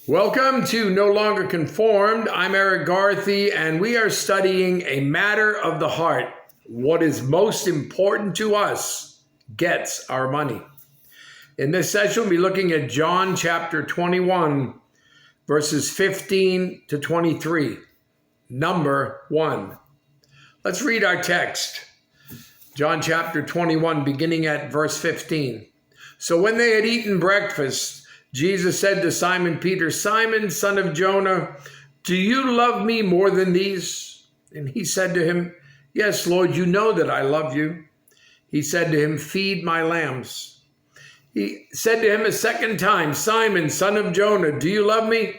Welcome to No Longer Conformed. I'm Erik Garthe, and we are studying a matter of the heart. What is most important to us gets our money. In this session, we'll be looking at John chapter 21, verses 15 to 23. Number 1. Let's read our text. John chapter 21, beginning at verse 15. So when they had eaten breakfast, Jesus said to Simon Peter, Simon, son of Jonah, do you love me more than these? And he said to him, Yes, Lord, you know that I love you. He said to him, Feed my lambs. He said to him a second time, Simon, son of Jonah, do you love me?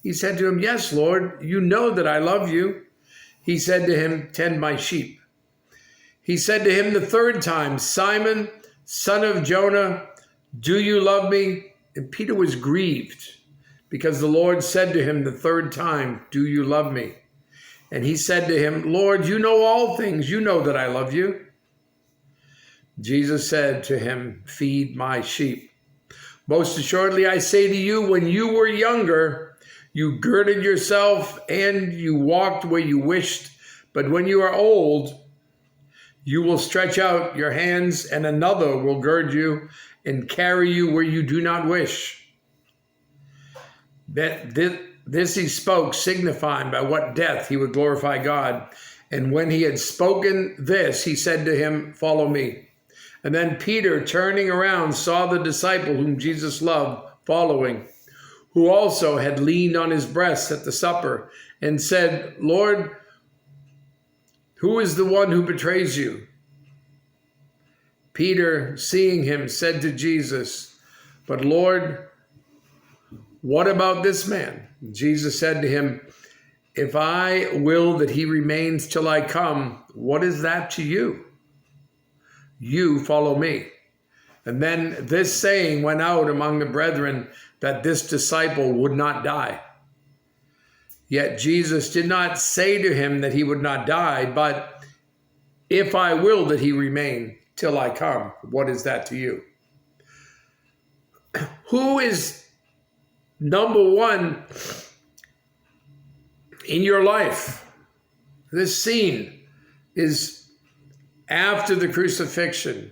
He said to him, Yes, Lord, you know that I love you. He said to him, Tend my sheep. He said to him the third time, Simon, son of Jonah, do you love me? And Peter was grieved because the Lord said to him the third time, Do you love me? And he said to him, Lord, you know all things. You know that I love you. Jesus said to him, Feed my sheep. Most assuredly, I say to you, when you were younger, you girded yourself and you walked where you wished. But when you are old, you will stretch out your hands and another will gird you and carry you where you do not wish. This he spoke, signifying by what death he would glorify God. And when he had spoken this, he said to him, Follow me. And then Peter, turning around, saw the disciple whom Jesus loved following, who also had leaned on his breast at the supper, and said, Lord, who is the one who betrays you? Peter, seeing him, said to Jesus, But Lord, what about this man? Jesus said to him, If I will that he remains till I come, what is that to you? You follow me. And then this saying went out among the brethren that this disciple would not die. Yet Jesus did not say to him that he would not die, but if I will that he remain till I come, what is that to you? Who is number one in your life? This scene is after the crucifixion.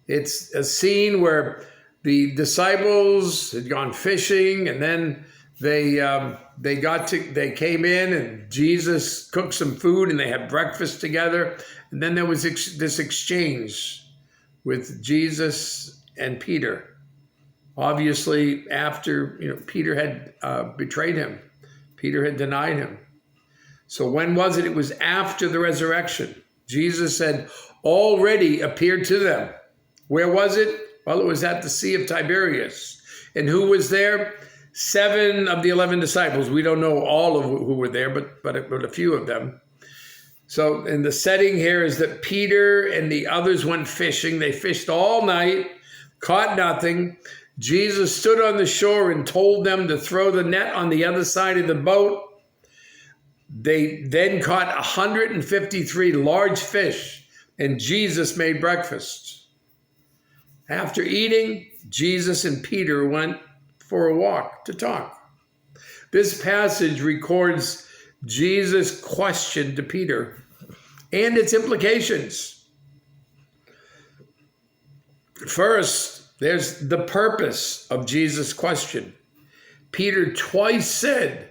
It's a scene where the disciples had gone fishing, and then they came in, and Jesus cooked some food, and they had breakfast together. And then there was this exchange with Jesus and Peter. Obviously, after Peter had betrayed him, Peter had denied him. So when was it? It was after the resurrection. Jesus had already appeared to them. Where was it? Well, it was at the Sea of Tiberias. And who was there? 7 of the 11 disciples. We don't know all of who were there, but a few of them. So, and the setting here is that Peter and the others went fishing. They fished all night, caught nothing. Jesus stood on the shore and told them to throw the net on the other side of the boat. They then caught 153 large fish, and Jesus made breakfast. After eating, Jesus and Peter went for a walk to talk. This passage records Jesus' question to Peter and its implications. First, there's the purpose of Jesus' question. Peter twice said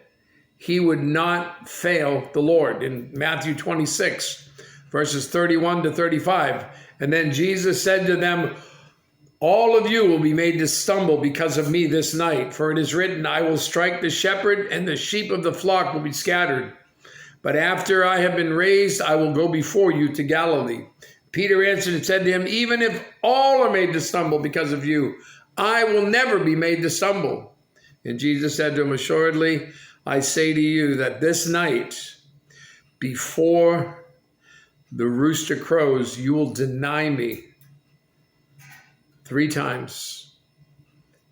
he would not fail the Lord in Matthew 26, verses 31 to 35. And then Jesus said to them, All of you will be made to stumble because of me this night, for it is written, I will strike the shepherd, and the sheep of the flock will be scattered. But after I have been raised, I will go before you to Galilee. Peter answered and said to him, Even if all are made to stumble because of you, I will never be made to stumble. And Jesus said to him, Assuredly, I say to you that this night, before the rooster crows, you will deny me 3 times.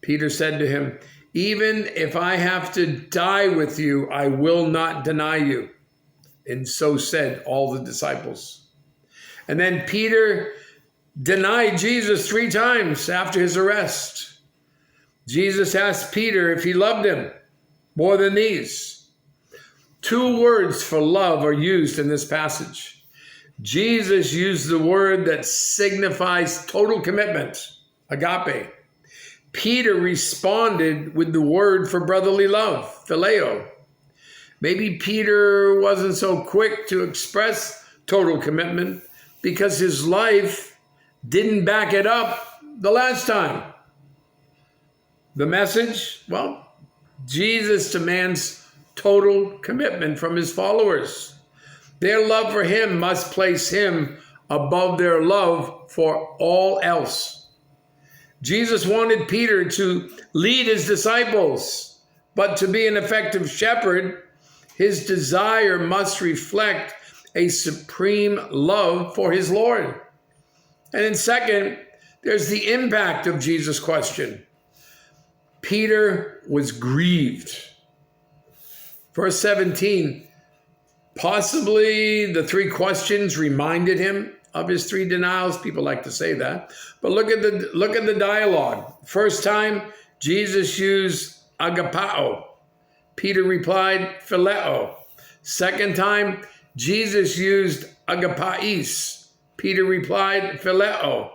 Peter said to him, Even if I have to die with you, I will not deny you. And so said all the disciples. And then Peter denied Jesus 3 times after his arrest. Jesus asked Peter if he loved him more than these. Two words for love are used in this passage. Jesus used the word that signifies total commitment, agape. Peter responded with the word for brotherly love, phileo. Maybe Peter wasn't so quick to express total commitment because his life didn't back it up the last time. The message? Well, Jesus demands total commitment from his followers. Their love for him must place him above their love for all else. Jesus wanted Peter to lead his disciples, but to be an effective shepherd, his desire must reflect a supreme love for his Lord. And then second, there's the impact of Jesus' question. Peter was grieved. Verse 17, possibly the three questions reminded him of his three denials. People like to say that. But look at the dialogue. First time, Jesus used agapao. Peter replied, phileo. Second time, Jesus used agapais. Peter replied, phileo.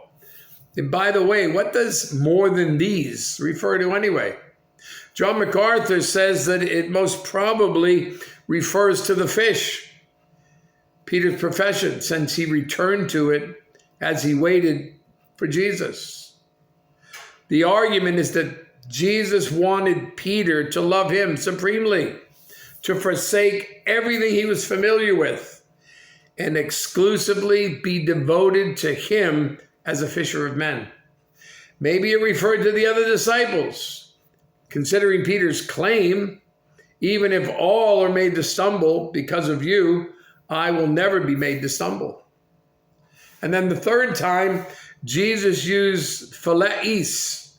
And by the way, what does more than these refer to anyway? John MacArthur says that it most probably refers to the fish, Peter's profession, since he returned to it as he waited for Jesus. The argument is that Jesus wanted Peter to love him supremely, to forsake everything he was familiar with, and exclusively be devoted to him as a fisher of men. Maybe it referred to the other disciples, considering Peter's claim, even if all are made to stumble because of you, I will never be made to stumble. And then the third time, Jesus used phileis.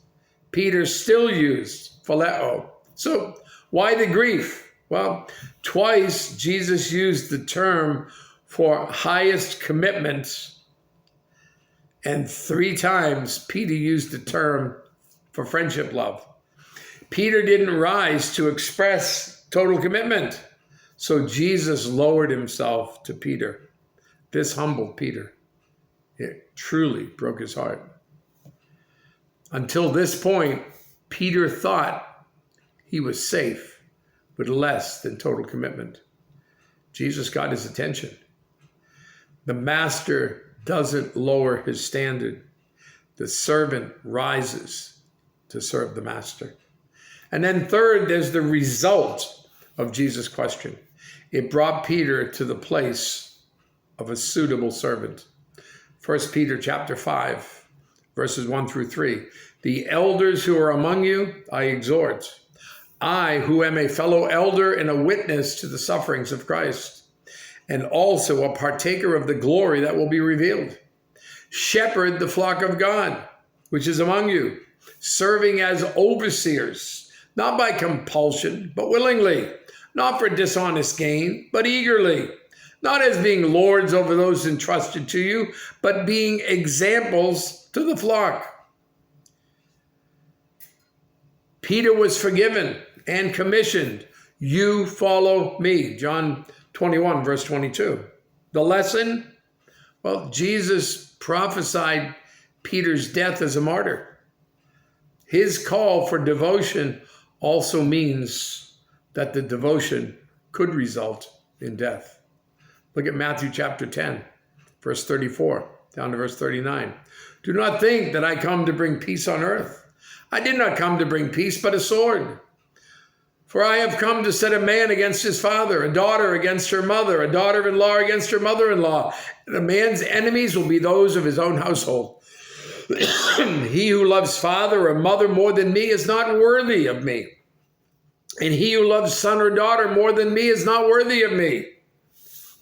Peter still used phileo. So why the grief? Well, twice Jesus used the term for highest commitment, and three times Peter used the term for friendship love. Peter didn't rise to express total commitment, so Jesus lowered himself to Peter. This humbled Peter. It truly broke his heart. Until this point, Peter thought he was safe with less than total commitment. Jesus got his attention. The master doesn't lower his standard. The servant rises to serve the master. And then third, there's the result of Jesus' question. It brought Peter to the place of a suitable servant. 1 Peter chapter 5, verses 1 through 3. The elders who are among you, I exhort. I, who am a fellow elder and a witness to the sufferings of Christ, and also a partaker of the glory that will be revealed. Shepherd the flock of God, which is among you, serving as overseers, not by compulsion, but willingly, not for dishonest gain, but eagerly, not as being lords over those entrusted to you, but being examples to the flock. Peter was forgiven and commissioned. You follow me. John 21, verse 22. The lesson? Well, Jesus prophesied Peter's death as a martyr. His call for devotion also means that the devotion could result in death. Look at Matthew chapter 10, verse 34, down to verse 39. Do not think that I come to bring peace on earth. I did not come to bring peace, but a sword. For I have come to set a man against his father, a daughter against her mother, a daughter-in-law against her mother-in-law. And a man's enemies will be those of his own household. He who loves father or mother more than me is not worthy of me. And he who loves son or daughter more than me is not worthy of me.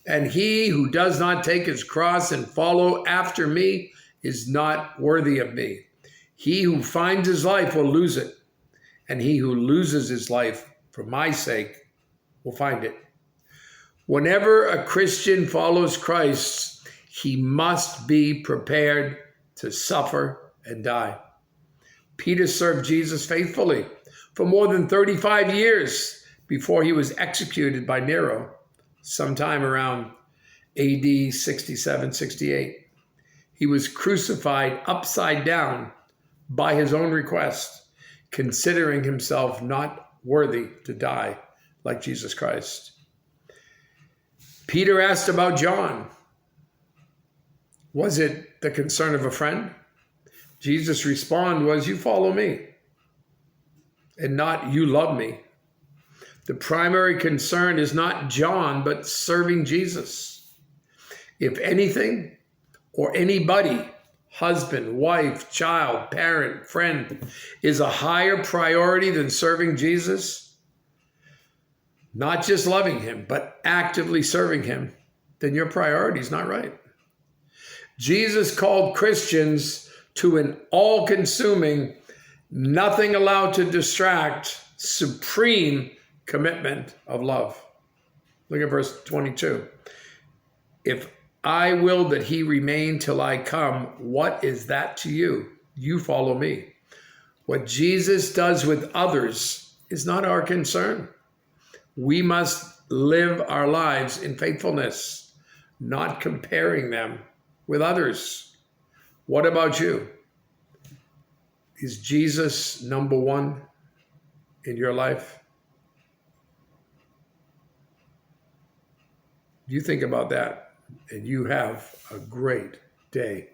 And he who does not take his cross and follow after me is not worthy of me. He who finds his life will lose it. And he who loses his life for my sake will find it. Whenever a Christian follows Christ, he must be prepared to suffer and die. Peter served Jesus faithfully for more than 35 years before he was executed by Nero, sometime around AD 67, 68. He was crucified upside down by his own request, considering himself not worthy to die like Jesus Christ. Peter asked about John. Was it the concern of a friend? Jesus' response was, you follow me, and not you love me. The primary concern is not John, but serving Jesus. If anything or anybody, husband, wife, child, parent, friend, is a higher priority than serving Jesus, not just loving him, but actively serving him, then your priority is not right. Jesus called Christians to an all-consuming, nothing allowed to distract, supreme commitment of love. Look at verse 22. If I will that he remain till I come, what is that to you? You follow me. What Jesus does with others is not our concern. We must live our lives in faithfulness, not comparing them with others. What about you? Is Jesus number one in your life? You think about that, and you have a great day.